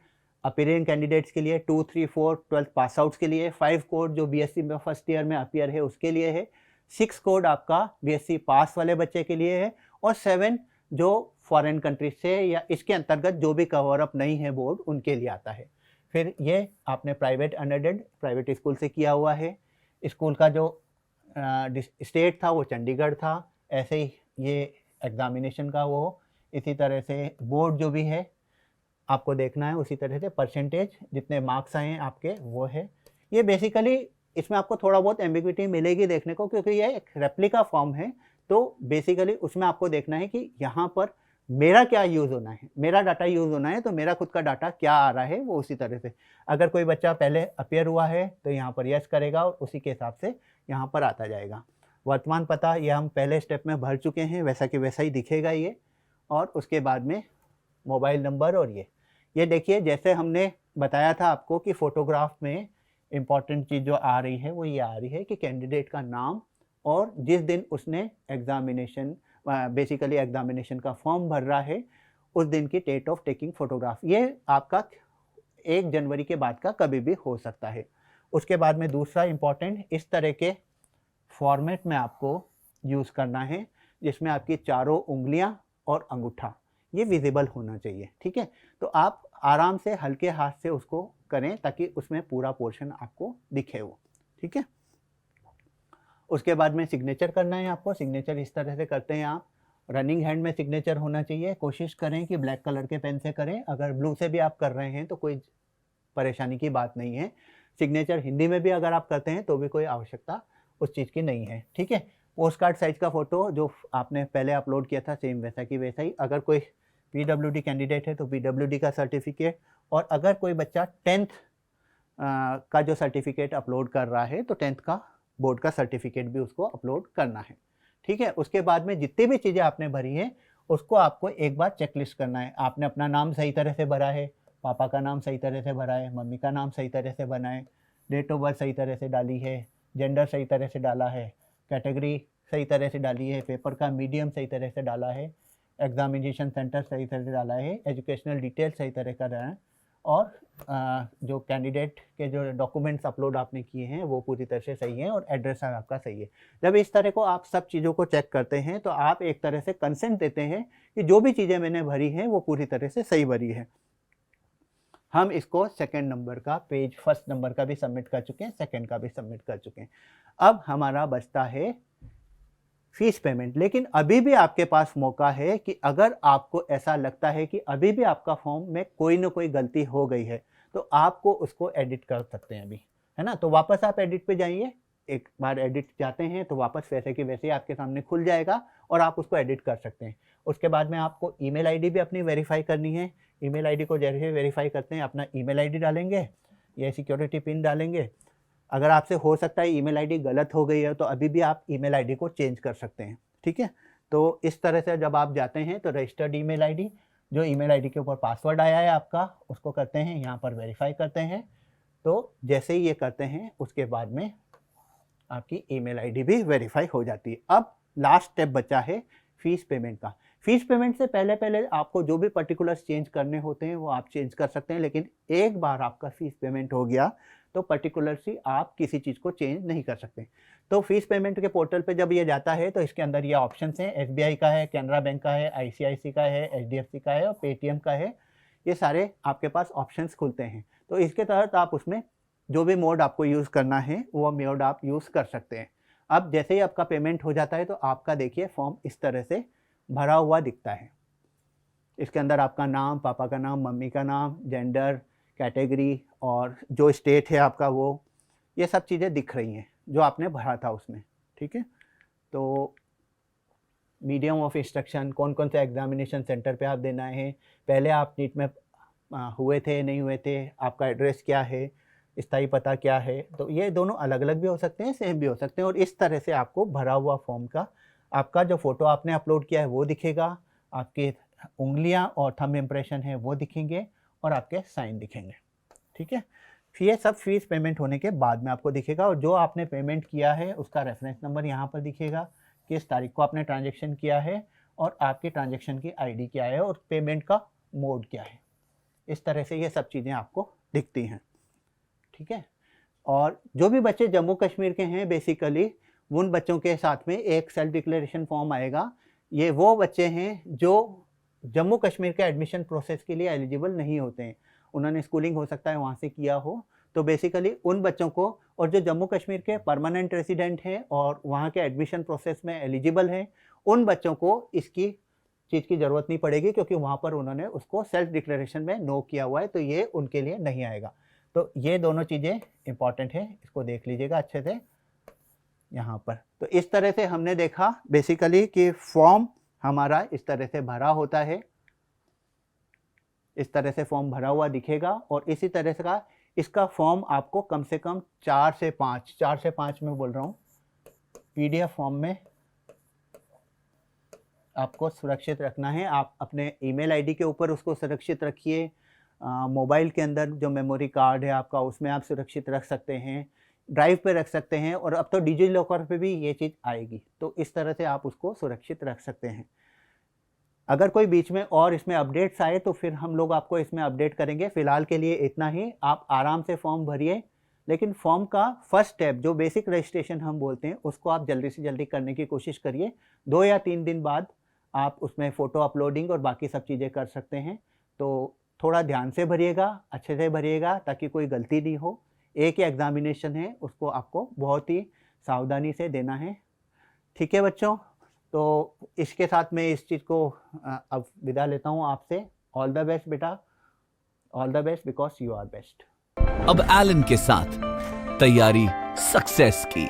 अपीयरिंग कैंडिडेट्स के लिए, 2, 3, 4 12th पास आउट्स के लिए, 5 कोड जो BSc में फर्स्ट ईयर में अपीयर है उसके लिए है, 6 कोड आपका BSc पास वाले बच्चे के लिए है, और 7 जो फॉरेन कंट्रीज से या इसके अंतर्गत जो भी कवर अप नहीं है बोर्ड उनके लिए आता है। फिर ये आपने प्राइवेट अनएडेड प्राइवेट स्कूल से किया हुआ है, स्कूल का जो स्टेट था वो चंडीगढ़ था, ऐसे ही ये एग्जामिनेशन का वो, इसी तरह से बोर्ड जो भी है आपको देखना है, उसी तरह से परसेंटेज जितने मार्क्स आए हैं आपके वो है। ये बेसिकली इसमें आपको थोड़ा बहुत एम्बिग्विटी मिलेगी देखने को, क्योंकि ये एक रेप्लिका फॉर्म है, तो बेसिकली उसमें आपको देखना है कि यहाँ पर मेरा क्या यूज़ होना है, मेरा डाटा यूज़ होना है, तो मेरा खुद का डाटा क्या आ रहा है वो उसी तरह से। अगर कोई बच्चा पहले अपीयर हुआ है तो यहाँ पर यस करेगा और उसी के हिसाब से यहाँ पर आता जाएगा। वर्तमान पता ये हम पहले स्टेप में भर चुके हैं, वैसा कि वैसा ही दिखेगा ये। और उसके बाद में मोबाइल नंबर और ये देखिए, जैसे हमने बताया था आपको कि फ़ोटोग्राफ में इम्पॉर्टेंट चीज़ जो आ रही है वो ये आ रही है कि कैंडिडेट का नाम और जिस दिन उसने एग्ज़ामिनेशन बेसिकली एग्ज़ामिनेशन का फॉर्म भर रहा है उस दिन की डेट ऑफ टेकिंग फ़ोटोग्राफ। ये आपका 1 जनवरी के बाद का कभी भी हो सकता है। उसके बाद में दूसरा इम्पॉर्टेंट, इस तरह के फॉर्मेट में आपको यूज़ करना है जिसमें आपकी चारों उंगलियां और अंगूठा ये विजिबल होना चाहिए, ठीक है। तो आप आराम से हल्के हाथ से उसको करें ताकि उसमें पूरा पोर्शन आपको दिखे वो, ठीक है। उसके बाद में सिग्नेचर करना है आपको। सिग्नेचर इस तरह से करते हैं आप, रनिंग हैंड में सिग्नेचर होना चाहिए। कोशिश करें कि ब्लैक कलर के पेन से करें, अगर ब्लू से भी आप कर रहे हैं तो कोई परेशानी की बात नहीं है। सिग्नेचर हिंदी में भी अगर आप करते हैं तो भी कोई आवश्यकता उस चीज़ की नहीं है, ठीक है। पोस्ट कार्ड साइज़ का फ़ोटो जो आपने पहले अपलोड किया था सेम वैसा की वैसा ही। अगर कोई PWD कैंडिडेट है तो PWD का सर्टिफिकेट, और अगर कोई बच्चा 10th का जो सर्टिफिकेट अपलोड कर रहा है तो 10th का बोर्ड का सर्टिफिकेट भी उसको अपलोड करना है, ठीक है। उसके बाद में जितनी भी चीज़ें आपने भरी हैं उसको आपको एक बार चेकलिस्ट करना है। आपने अपना नाम सही तरह से भरा है, पापा का नाम सही तरह से भरा है, मम्मी का नाम सही तरह से बना है, डेट ऑफ बर्थ सही तरह से डाली है, जेंडर सही तरह से डाला है, कैटेगरी सही तरह से डाली है, पेपर का मीडियम सही तरह से डाला है, एग्जामिनेशन सेंटर सही तरह से डाला है, एजुकेशनल डिटेल सही तरह का डाला है, और जो कैंडिडेट के जो डॉक्यूमेंट्स अपलोड आपने किए हैं वो पूरी तरह से सही है और एड्रेस आपका सही है। जब इस तरह को आप सब चीज़ों को चेक करते हैं तो आप एक तरह से कंसेंट देते हैं कि जो भी चीज़ें मैंने भरी हैं वो पूरी तरह से सही भरी है। हम इसको सेकंड नंबर का पेज, फर्स्ट नंबर का भी सबमिट कर चुके हैं, सेकंड का भी सबमिट कर चुके हैं। अब हमारा बचता है फीस पेमेंट। लेकिन अभी भी आपके पास मौका है कि अगर आपको ऐसा लगता है कि अभी भी आपका फॉर्म में कोई ना कोई गलती हो गई है तो आपको उसको एडिट कर सकते हैं अभी, है ना। तो वापस आप एडिट पे जाइए, एक बार एडिट जाते हैं तो वापस वैसे कि वैसे ही आपके सामने खुल जाएगा और आप उसको एडिट कर सकते हैं। उसके बाद में आपको ईमेल आईडी भी अपनी वेरीफाई करनी है। ईमेल आईडी को जैसे वेरीफाई करते हैं अपना ईमेल आईडी डालेंगे, ये सिक्योरिटी पिन डालेंगे। अगर आपसे हो सकता है ईमेल आईडी गलत हो गई है तो अभी भी आप ईमेल आईडी को चेंज कर सकते हैं, ठीक है। तो इस तरह से जब आप जाते हैं तो रजिस्टर्ड ईमेल आईडी, जो ईमेल आईडी के ऊपर पासवर्ड आया है आपका, उसको करते हैं यहाँ पर वेरीफाई करते हैं। तो जैसे ही ये करते हैं उसके बाद में आपकी ईमेल आईडी भी वेरीफाई हो जाती है। अब लास्ट स्टेप बचा है फीस पेमेंट का। फीस पेमेंट से पहले पहले आपको जो भी पर्टिकुलर्स चेंज करने होते हैं वो आप चेंज कर सकते हैं, लेकिन एक बार आपका फीस पेमेंट हो गया तो पर्टिकुलर्स ही आप किसी चीज़ को चेंज नहीं कर सकते। तो फीस पेमेंट के पोर्टल पे जब ये जाता है तो इसके अंदर ये ऑप्शंस हैं, SBI का है, कैनरा बैंक का है, ICICI का है, HDFC का है और पेटीएम का है। ये सारे आपके पास ऑप्शंस खुलते हैं। तो इसके तहत आप उसमें जो भी मोड आपको यूज़ करना है वो मोड आप यूज़ कर सकते हैं। अब जैसे ही आपका पेमेंट हो जाता है तो आपका देखिए फॉर्म इस तरह से भरा हुआ दिखता है। इसके अंदर आपका नाम, पापा का नाम, मम्मी का नाम, जेंडर, कैटेगरी और जो स्टेट है आपका वो, ये सब चीज़ें दिख रही हैं जो आपने भरा था उसमें, ठीक है। तो मीडियम ऑफ इंस्ट्रक्शन, कौन कौन से एग्जामिनेशन सेंटर पे आप देना है, पहले आप नीट में हुए थे नहीं हुए थे, आपका एड्रेस क्या है, स्थायी पता क्या है। तो ये दोनों अलग अलग भी हो सकते हैं, सेम भी हो सकते हैं। और इस तरह से आपको भरा हुआ फॉर्म का आपका जो फ़ोटो आपने अपलोड किया है वो दिखेगा, आपकी उंगलियां और थंब इम्प्रेशन है वो दिखेंगे और आपके साइन दिखेंगे, ठीक है। फिर ये सब फीस पेमेंट होने के बाद में आपको दिखेगा और जो आपने पेमेंट किया है उसका रेफरेंस नंबर यहाँ पर दिखेगा, किस तारीख को आपने ट्रांजेक्शन किया है और आपके ट्रांजेक्शन की ID क्या है और पेमेंट का मोड क्या है। इस तरह से ये सब चीज़ें आपको दिखती हैं, ठीक है। और जो भी बच्चे जम्मू कश्मीर के हैं बेसिकली उन बच्चों के साथ में एक सेल्फ डिक्लेरेशन फॉर्म आएगा। ये वो बच्चे हैं जो जम्मू कश्मीर के एडमिशन प्रोसेस के लिए एलिजिबल नहीं होते हैं, उन्होंने स्कूलिंग हो सकता है वहाँ से किया हो। तो बेसिकली उन बच्चों को, और जो जम्मू कश्मीर के परमानेंट रेसिडेंट हैं और वहाँ के एडमिशन प्रोसेस में एलिजिबल हैं, उन बच्चों को इसकी चीज़ की ज़रूरत नहीं पड़ेगी क्योंकि वहाँ पर उन्होंने उसको सेल्फ डिक्लेरेशन में नो किया हुआ है, तो ये उनके लिए नहीं आएगा। तो ये दोनों चीज़ें इंपॉर्टेंट है, इसको देख लीजिएगा अच्छे से यहाँ पर। तो इस तरह से हमने देखा बेसिकली कि फॉर्म हमारा इस तरह से भरा होता है, इस तरह से फॉर्म भरा हुआ दिखेगा। और इसी तरह से का इसका फॉर्म आपको कम से कम 4 से 5 में बोल रहा हूँ, PDF फॉर्म में आपको सुरक्षित रखना है। आप अपने ईमेल आईडी के ऊपर उसको सुरक्षित रखिए, मोबाइल के अंदर जो मेमोरी कार्ड है आपका उसमें आप सुरक्षित रख सकते हैं, ड्राइव पे रख सकते हैं, और अब तो डिजी लॉकर पे भी ये चीज़ आएगी, तो इस तरह से आप उसको सुरक्षित रख सकते हैं। अगर कोई बीच में और इसमें अपडेट्स आए तो फिर हम लोग आपको इसमें अपडेट करेंगे। फ़िलहाल के लिए इतना ही, आप आराम से फॉर्म भरिए, लेकिन फॉर्म का फर्स्ट स्टेप जो बेसिक रजिस्ट्रेशन हम बोलते हैं उसको आप जल्दी से जल्दी करने की कोशिश करिए। 2 या 3 दिन बाद आप उसमें फ़ोटो अपलोडिंग और बाकी सब चीज़ें कर सकते हैं। तो थोड़ा ध्यान से भरिएगा, अच्छे से भरिएगा, ताकि कोई गलती नहीं हो। एक ही एग्ज़ामिनेशन है, उसको आपको बहुत ही सावधानी से देना है। ठीक है बच्चों, तो इसके साथ मैं इस चीज़ को अब विदा लेता हूँ आपसे। ऑल द बेस्ट बेटा, all the best, because you are best. अब एलन के साथ तैयारी सक्सेस की।